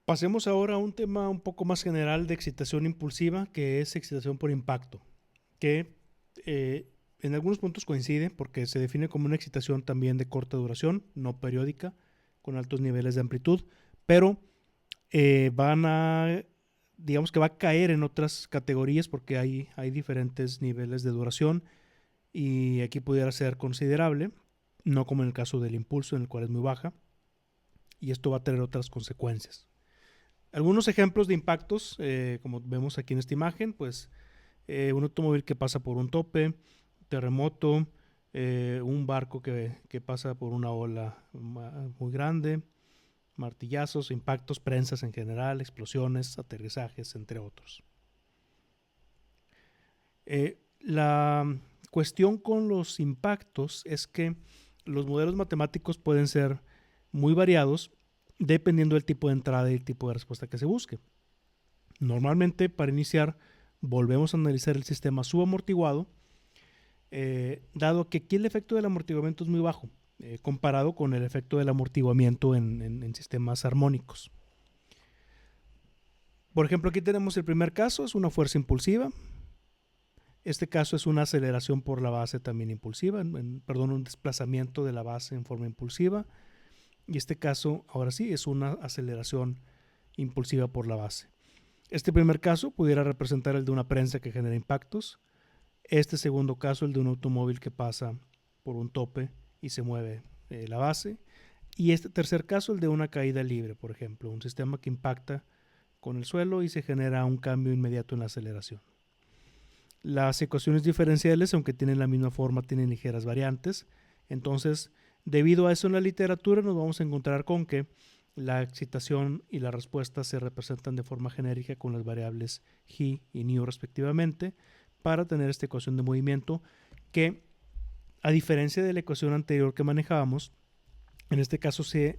Pasemos ahora a un tema un poco más general de excitación impulsiva, que es excitación por impacto, que en algunos puntos coincide porque se define como una excitación también de corta duración, no periódica, con altos niveles de amplitud, pero van a, digamos que va a caer en otras categorías porque hay diferentes niveles de duración y aquí pudiera ser considerable, no como en el caso del impulso, en el cual es muy baja, y esto va a tener otras consecuencias. Algunos ejemplos de impactos, como vemos aquí en esta imagen, pues un automóvil que pasa por un tope, terremoto, un barco que pasa por una ola muy grande, martillazos, impactos, prensas en general, explosiones, aterrizajes, entre otros. La cuestión con los impactos es que los modelos matemáticos pueden ser muy variados dependiendo del tipo de entrada y el tipo de respuesta que se busque. Normalmente, para iniciar, volvemos a analizar el sistema subamortiguado, dado que aquí el efecto del amortiguamiento es muy bajo, comparado con el efecto del amortiguamiento en sistemas armónicos. Por ejemplo, aquí tenemos el primer caso, es una fuerza impulsiva. Este caso es una aceleración por la base también impulsiva, un desplazamiento de la base en forma impulsiva. Y este caso, ahora sí, es una aceleración impulsiva por la base. Este primer caso pudiera representar el de una prensa que genera impactos. Este segundo caso, el de un automóvil que pasa por un tope y se mueve la base. Y este tercer caso, el de una caída libre, por ejemplo, un sistema que impacta con el suelo y se genera un cambio inmediato en la aceleración. Las ecuaciones diferenciales, aunque tienen la misma forma, tienen ligeras variantes. Entonces, debido a eso en la literatura nos vamos a encontrar con que la excitación y la respuesta se representan de forma genérica con las variables g y nu respectivamente para tener esta ecuación de movimiento que, a diferencia de la ecuación anterior que manejábamos, en este caso se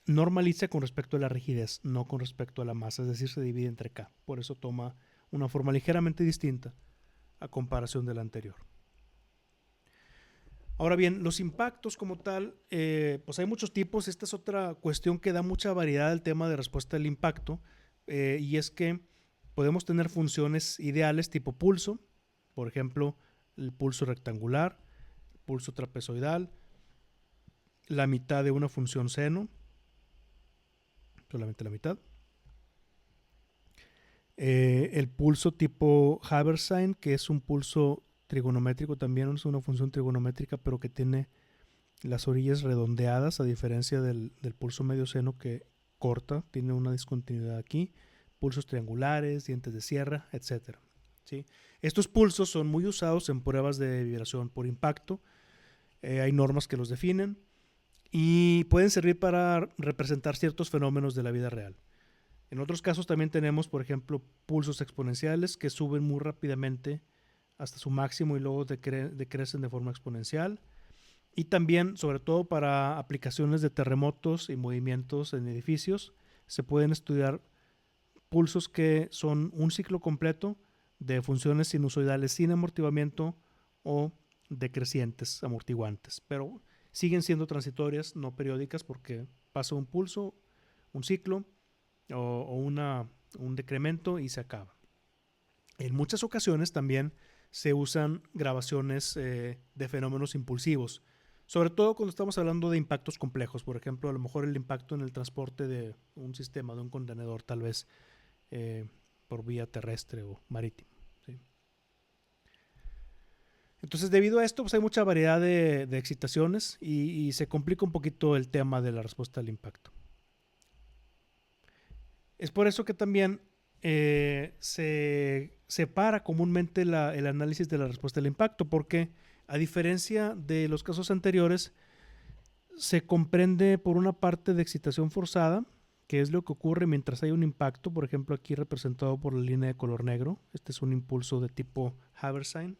normaliza con respecto a la rigidez, no con respecto a la masa, es decir, se divide entre k. Por eso toma una forma ligeramente distinta a comparación de la anterior. Ahora bien, los impactos como tal, pues hay muchos tipos. Esta es otra cuestión que da mucha variedad al tema de respuesta al impacto, y es que podemos tener funciones ideales tipo pulso, por ejemplo, el pulso rectangular, pulso trapezoidal, la mitad de una función seno, solamente la mitad. El pulso tipo Haversine, que es un pulso trigonométrico también, es una función trigonométrica, pero que tiene las orillas redondeadas, a diferencia del pulso medio seno que corta, tiene una discontinuidad aquí, pulsos triangulares, dientes de sierra, etc. ¿Sí? Estos pulsos son muy usados en pruebas de vibración por impacto, hay normas que los definen y pueden servir para representar ciertos fenómenos de la vida real. En otros casos también tenemos, por ejemplo, pulsos exponenciales que suben muy rápidamente hasta su máximo y luego decrecen de forma exponencial. Y también, sobre todo para aplicaciones de terremotos y movimientos en edificios, se pueden estudiar pulsos que son un ciclo completo de funciones sinusoidales sin amortiguamiento o decrecientes amortiguantes, pero siguen siendo transitorias, no periódicas, porque pasa un pulso, un ciclo o un decremento y se acaba. En muchas ocasiones también se usan grabaciones de fenómenos impulsivos, sobre todo cuando estamos hablando de impactos complejos. Por ejemplo, a lo mejor el impacto en el transporte de un sistema, de un contenedor, tal vez por vía terrestre o marítimo. ¿Sí? Entonces, debido a esto, pues hay mucha variedad de excitaciones y se complica un poquito el tema de la respuesta al impacto. Es por eso que también se separa comúnmente el análisis de la respuesta al impacto, porque a diferencia de los casos anteriores, se comprende por una parte de excitación forzada, que es lo que ocurre mientras hay un impacto, por ejemplo aquí representado por la línea de color negro. Este es un impulso de tipo Haversine.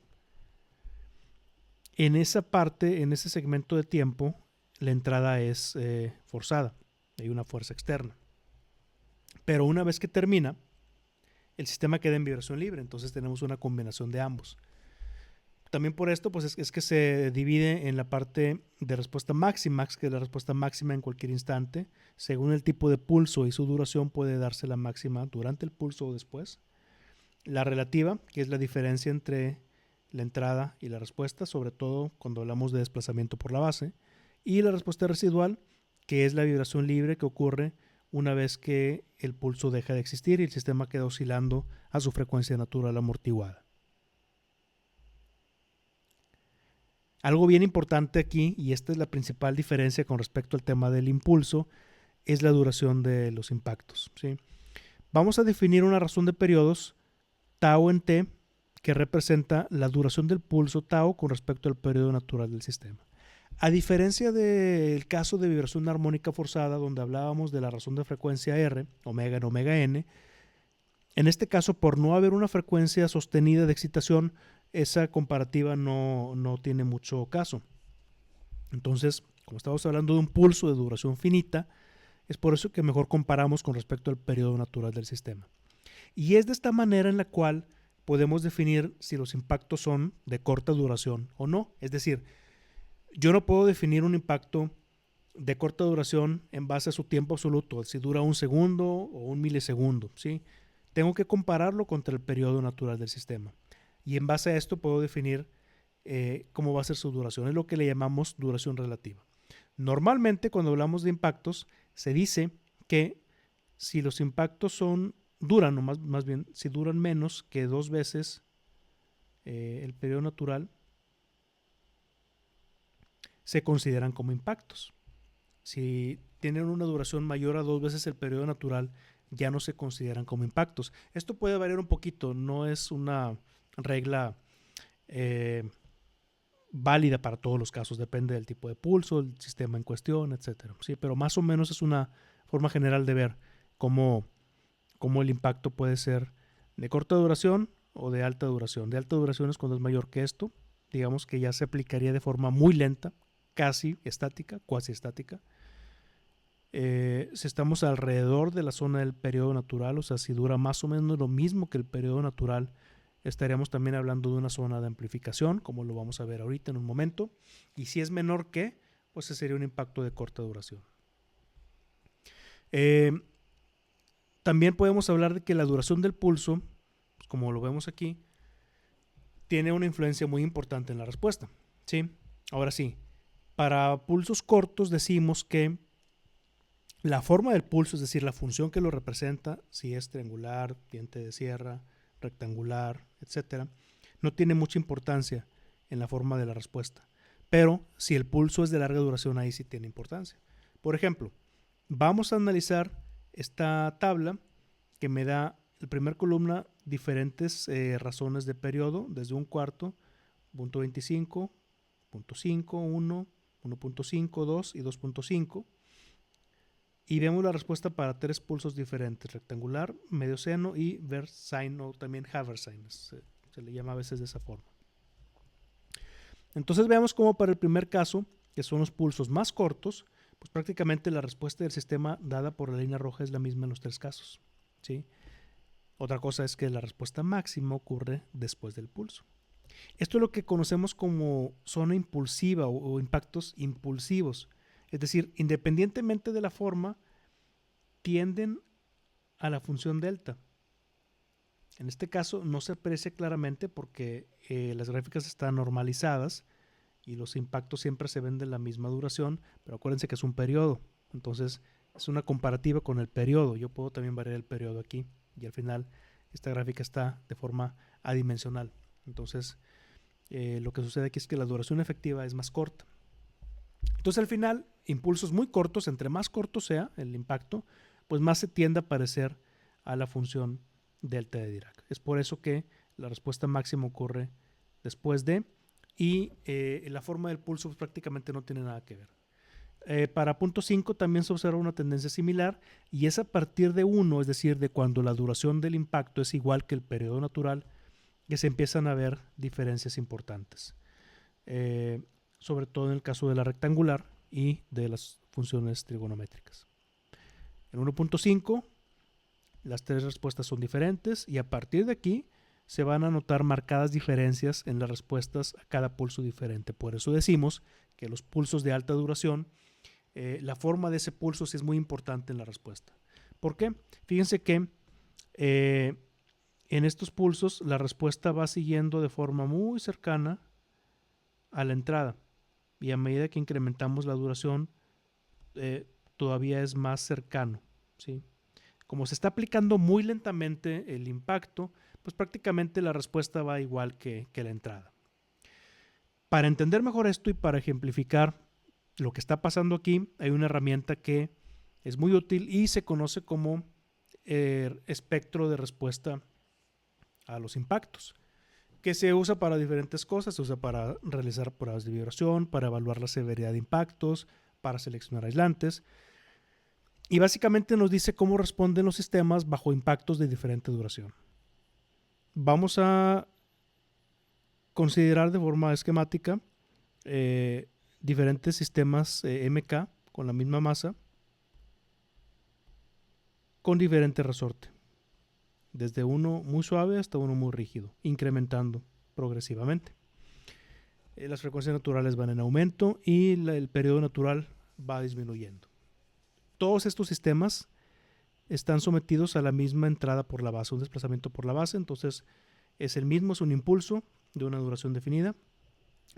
En esa parte, en ese segmento de tiempo, la entrada es forzada, hay una fuerza externa. Pero una vez que termina, el sistema queda en vibración libre, entonces tenemos una combinación de ambos. También por esto, pues es que se divide en la parte de respuesta máxima, que es la respuesta máxima en cualquier instante. Según el tipo de pulso y su duración, puede darse la máxima durante el pulso o después. La relativa, que es la diferencia entre la entrada y la respuesta, sobre todo cuando hablamos de desplazamiento por la base. Y la respuesta residual, que es la vibración libre que ocurre una vez que el pulso deja de existir y el sistema queda oscilando a su frecuencia natural amortiguada. Algo bien importante aquí, y esta es la principal diferencia con respecto al tema del impulso, es la duración de los impactos, ¿sí? Vamos a definir una razón de periodos tau en t que representa la duración del pulso tau con respecto al periodo natural del sistema. A diferencia del caso de vibración armónica forzada, donde hablábamos de la razón de frecuencia R, omega en omega n, en este caso, por no haber una frecuencia sostenida de excitación, esa comparativa no tiene mucho caso. Entonces, como estamos hablando de un pulso de duración finita, es por eso que mejor comparamos con respecto al periodo natural del sistema. Y es de esta manera en la cual podemos definir si los impactos son de corta duración o no. Es decir, yo no puedo definir un impacto de corta duración en base a su tiempo absoluto, si dura un segundo o un milisegundo, ¿sí? Tengo que compararlo contra el periodo natural del sistema. Y en base a esto puedo definir cómo va a ser su duración. Es lo que le llamamos duración relativa. Normalmente, cuando hablamos de impactos, se dice que si los impactos duran, o más bien, si duran menos que 2 veces el periodo natural, se consideran como impactos. Si tienen una duración mayor a 2 veces el periodo natural, ya no se consideran como impactos. Esto puede variar un poquito, no es una regla válida para todos los casos, depende del tipo de pulso, el sistema en cuestión, etc. ¿Sí? Pero más o menos es una forma general de ver cómo el impacto puede ser de corta duración o de alta duración. De alta duración es cuando es mayor que esto, digamos que ya se aplicaría de forma muy lenta, casi estática, cuasi estática. Si estamos alrededor de la zona del periodo natural, o sea, si dura más o menos lo mismo que el periodo natural, estaríamos también hablando de una zona de amplificación, como lo vamos a ver ahorita en un momento. Y si es menor que, pues ese sería un impacto de corta duración. También podemos hablar de que la duración del pulso, pues como lo vemos aquí, tiene una influencia muy importante en la respuesta, ¿sí? Ahora sí, para pulsos cortos decimos que la forma del pulso, es decir, la función que lo representa, si es triangular, diente de sierra, rectangular, etc., no tiene mucha importancia en la forma de la respuesta. Pero si el pulso es de larga duración, ahí sí tiene importancia. Por ejemplo, vamos a analizar esta tabla que me da en la primera columna diferentes razones de periodo, desde un cuarto, 0.25, 0.5, 1, 1.5, 2 y 2.5. Y vemos la respuesta para 3 pulsos diferentes: rectangular, medio seno y Versign, o también Haversine, se le llama a veces de esa forma. Entonces veamos cómo para el primer caso, que son los pulsos más cortos, pues prácticamente la respuesta del sistema dada por la línea roja es la misma en los 3 casos, ¿sí? Otra cosa es que la respuesta máxima ocurre después del pulso. Esto es lo que conocemos como zona impulsiva o impactos impulsivos. Es decir, independientemente de la forma, tienden a la función delta. En este caso no se aprecia claramente porque las gráficas están normalizadas y los impactos siempre se ven de la misma duración, pero acuérdense que es un periodo. Entonces es una comparativa con el periodo. Yo puedo también variar el periodo aquí y al final esta gráfica está de forma adimensional. Entonces lo que sucede aquí es que la duración efectiva es más corta. Entonces al final, impulsos muy cortos, entre más corto sea el impacto, pues más se tiende a parecer a la función delta de Dirac. Es por eso que la respuesta máxima ocurre después de, y la forma del pulso pues, prácticamente no tiene nada que ver. Para punto 5 también se observa una tendencia similar, y es a partir de 1, es decir, de cuando la duración del impacto es igual que el periodo natural, que se empiezan a ver diferencias importantes. Sobre todo en el caso de la rectangular y de las funciones trigonométricas. En 1.5 las 3 respuestas son diferentes y a partir de aquí se van a notar marcadas diferencias en las respuestas a cada pulso diferente. Por eso decimos que los pulsos de alta duración, la forma de ese pulso sí es muy importante en la respuesta. ¿Por qué? Fíjense que en estos pulsos la respuesta va siguiendo de forma muy cercana a la entrada, y a medida que incrementamos la duración todavía es más cercano, ¿sí? Como se está aplicando muy lentamente el impacto, pues prácticamente la respuesta va igual que la entrada. Para entender mejor esto y para ejemplificar lo que está pasando aquí, hay una herramienta que es muy útil y se conoce como espectro de respuesta a los impactos, que se usa para diferentes cosas. Se usa para realizar pruebas de vibración, para evaluar la severidad de impactos, para seleccionar aislantes, y básicamente nos dice cómo responden los sistemas bajo impactos de diferente duración. Vamos a considerar de forma esquemática diferentes sistemas MK con la misma masa, con diferente resorte, desde uno muy suave hasta uno muy rígido, incrementando progresivamente. Las frecuencias naturales van en aumento y el periodo natural va disminuyendo. Todos estos sistemas están sometidos a la misma entrada por la base, un desplazamiento por la base. Entonces es el mismo, es un impulso de una duración definida,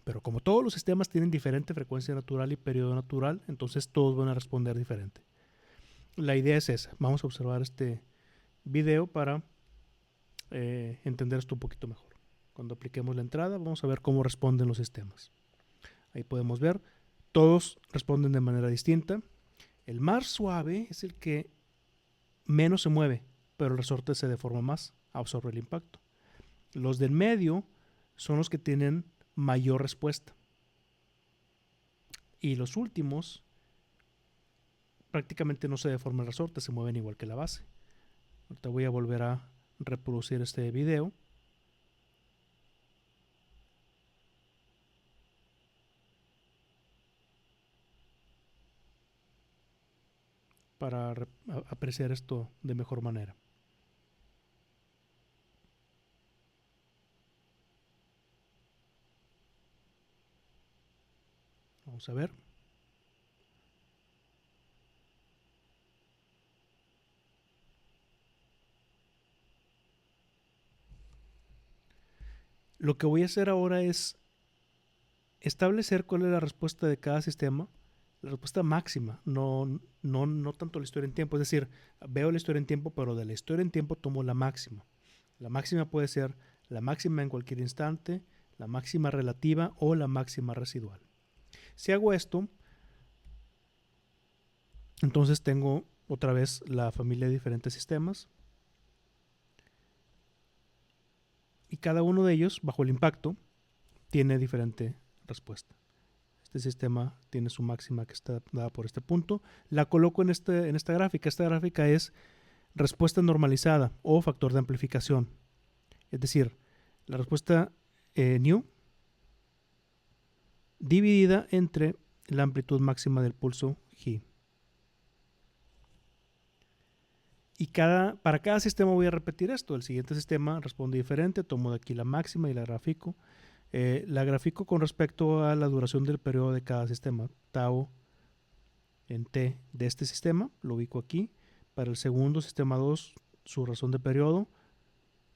pero como todos los sistemas tienen diferente frecuencia natural y periodo natural, entonces todos van a responder diferente. La idea es esa. Vamos a observar este video para entender esto un poquito mejor. Cuando apliquemos la entrada, vamos a ver cómo responden los sistemas. Ahí podemos ver, todos responden de manera distinta. El más suave es el que menos se mueve, pero el resorte se deforma más, absorbe el impacto. Los del medio son los que tienen mayor respuesta. Y los últimos prácticamente no se deforma el resorte, se mueven igual que la base. Ahorita voy a volver a reproducir este video. Para apreciar esto de mejor manera. Vamos a ver. Lo que voy a hacer ahora es establecer cuál es la respuesta de cada sistema, la respuesta máxima, no tanto la historia en tiempo. Es decir, veo la historia en tiempo, pero de la historia en tiempo tomo la máxima. La máxima puede ser la máxima en cualquier instante, la máxima relativa o la máxima residual. Si hago esto, entonces tengo otra vez la familia de diferentes sistemas. Y cada uno de ellos, bajo el impacto, tiene diferente respuesta. Este sistema tiene su máxima que está dada por este punto. La coloco en esta gráfica. Esta gráfica es respuesta normalizada o factor de amplificación. Es decir, la respuesta new dividida entre la amplitud máxima del pulso G. Y para cada sistema voy a repetir esto. El siguiente sistema responde diferente. Tomo de aquí la máxima y la grafico. La grafico con respecto a la duración del periodo de cada sistema. Tau en T de este sistema, lo ubico aquí. Para el segundo, sistema 2, su razón de periodo,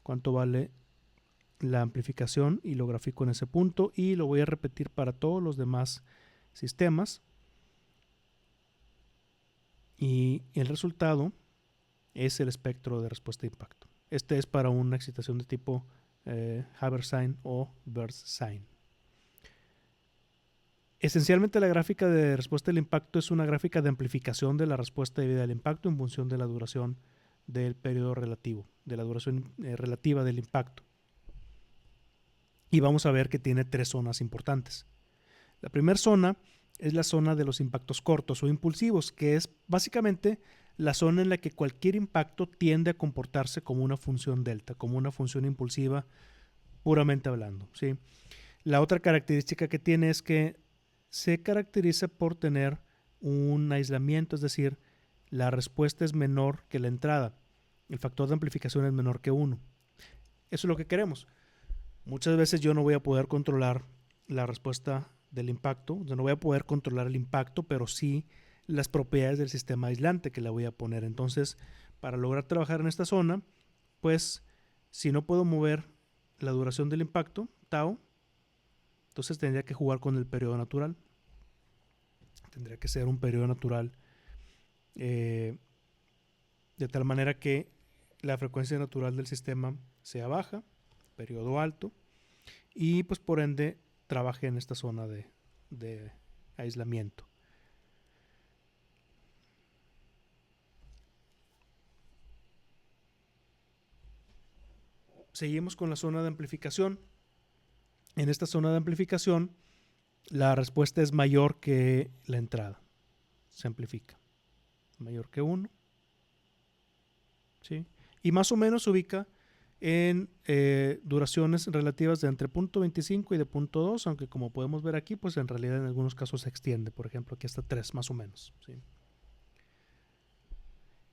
cuánto vale la amplificación, y lo grafico en ese punto, y lo voy a repetir para todos los demás sistemas. Y el resultado es el espectro de respuesta de impacto. Este es para una excitación de tipo Haber-Sein o Burst-Sein. Esencialmente la gráfica de respuesta del impacto es una gráfica de amplificación de la respuesta debida al impacto en función de la duración del periodo relativo, de la duración relativa del impacto. Y vamos a ver que tiene tres zonas importantes. La primera zona es la zona de los impactos cortos o impulsivos, que es básicamente la zona en la que cualquier impacto tiende a comportarse como una función delta, como una función impulsiva puramente hablando, ¿sí? La otra característica que tiene es que se caracteriza por tener un aislamiento, es decir, la respuesta es menor que la entrada. El factor de amplificación es menor que 1. Eso es lo que queremos. Muchas veces yo no voy a poder controlar la respuesta del impacto, yo no voy a poder controlar el impacto, pero sí las propiedades del sistema aislante que le voy a poner. Entonces, para lograr trabajar en esta zona, pues si no puedo mover la duración del impacto, tau, entonces tendría que jugar con el periodo natural. Tendría que ser un periodo natural de tal manera que la frecuencia natural del sistema sea baja, periodo alto, y pues por ende trabaje en esta zona de aislamiento. Seguimos con la zona de amplificación. En esta zona de amplificación, la respuesta es mayor que la entrada. Se amplifica. Mayor que 1. ¿Sí? Y más o menos se ubica en duraciones relativas de entre 0.25 y de 0.2, aunque como podemos ver aquí, pues en realidad en algunos casos se extiende. Por ejemplo, aquí hasta 3 más o menos. ¿Sí?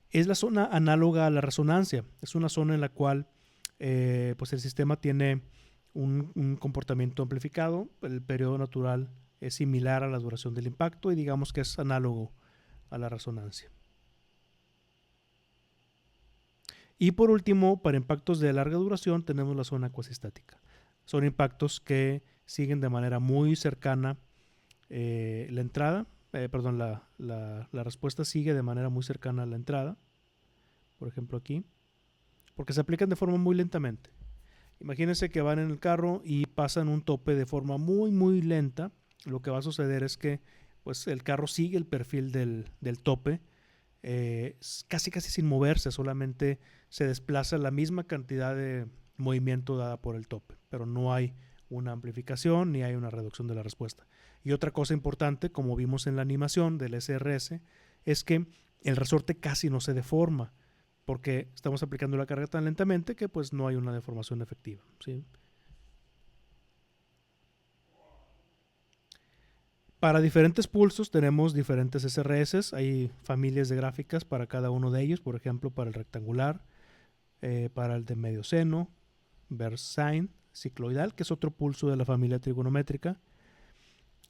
Es la zona análoga a la resonancia. Es una zona en la cual pues el sistema tiene un comportamiento amplificado. El periodo natural es similar a la duración del impacto y digamos que es análogo a la resonancia. Y por último, para impactos de larga duración tenemos la zona cuasistática. Son impactos que siguen de manera muy cercana la entrada, la respuesta sigue de manera muy cercana a la entrada, por ejemplo aquí, porque se aplican de forma muy lentamente. Imagínense que van en el carro y pasan un tope de forma muy lenta. Lo que va a suceder es que pues, el carro sigue el perfil del tope, casi sin moverse, solamente se desplaza la misma cantidad de movimiento dada por el tope, pero no hay una amplificación ni hay una reducción de la respuesta. Y otra cosa importante, como vimos en la animación del SRS, es que el resorte casi no se deforma, porque estamos aplicando la carga tan lentamente que pues no hay una deformación efectiva, ¿sí? Para diferentes pulsos tenemos diferentes SRS, hay familias de gráficas para cada uno de ellos, por ejemplo para el rectangular, para el de medio seno, Bersine, cicloidal, que es otro pulso de la familia trigonométrica.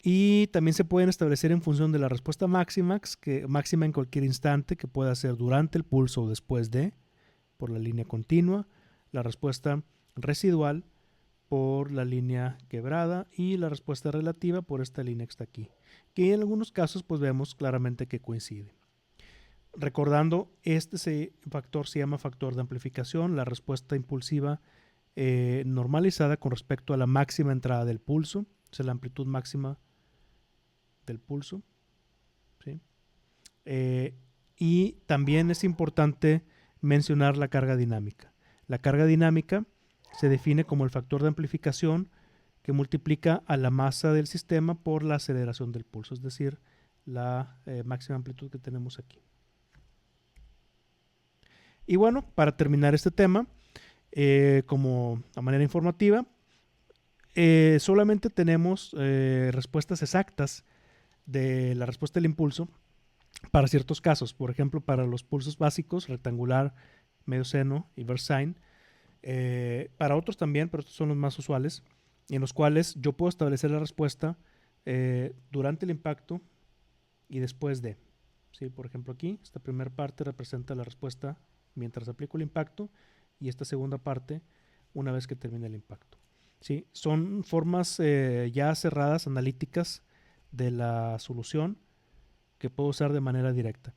Y también se pueden establecer en función de la respuesta máxima en cualquier instante, que pueda ser durante el pulso o después de, por la línea continua, la respuesta residual por la línea quebrada y la respuesta relativa por esta línea que está aquí, que en algunos casos pues vemos claramente que coincide. Recordando, este factor se llama factor de amplificación, la respuesta impulsiva normalizada con respecto a la máxima entrada del pulso, o sea, la amplitud máxima del pulso. ¿Sí? Y también es importante mencionar la carga dinámica. La carga dinámica se define como el factor de amplificación que multiplica a la masa del sistema por la aceleración del pulso, es decir, la máxima amplitud que tenemos aquí. Y bueno, para terminar este tema, como a manera informativa, solamente tenemos respuestas exactas de la respuesta del impulso para ciertos casos. Por ejemplo, para los pulsos básicos, rectangular, medio seno y Bersine. Para otros también, pero estos son los más usuales, en los cuales yo puedo establecer la respuesta durante el impacto y después de. ¿Sí? Por ejemplo, aquí, esta primera parte representa la respuesta mientras aplico el impacto y esta segunda parte una vez que termine el impacto. ¿Sí? Son formas ya cerradas, analíticas de la solución que puedo usar de manera directa.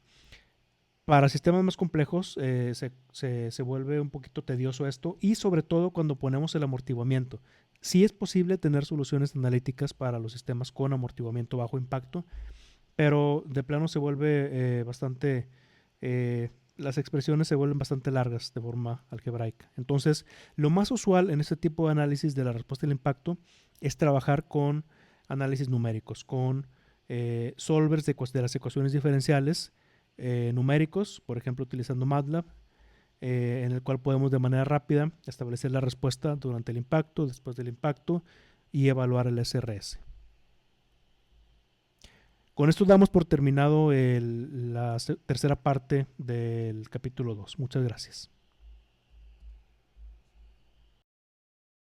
Para sistemas más complejos se vuelve un poquito tedioso esto y sobre todo cuando ponemos el amortiguamiento. Sí es posible tener soluciones analíticas para los sistemas con amortiguamiento bajo impacto, pero de plano se vuelve las expresiones se vuelven bastante largas de forma algebraica. Entonces, lo más usual en este tipo de análisis de la respuesta del impacto es trabajar con análisis numéricos, con solvers de las ecuaciones diferenciales numéricos, por ejemplo utilizando MATLAB, en el cual podemos de manera rápida establecer la respuesta durante el impacto, después del impacto y evaluar el SRS. Con esto damos por terminado la tercera parte del capítulo 2. Muchas gracias.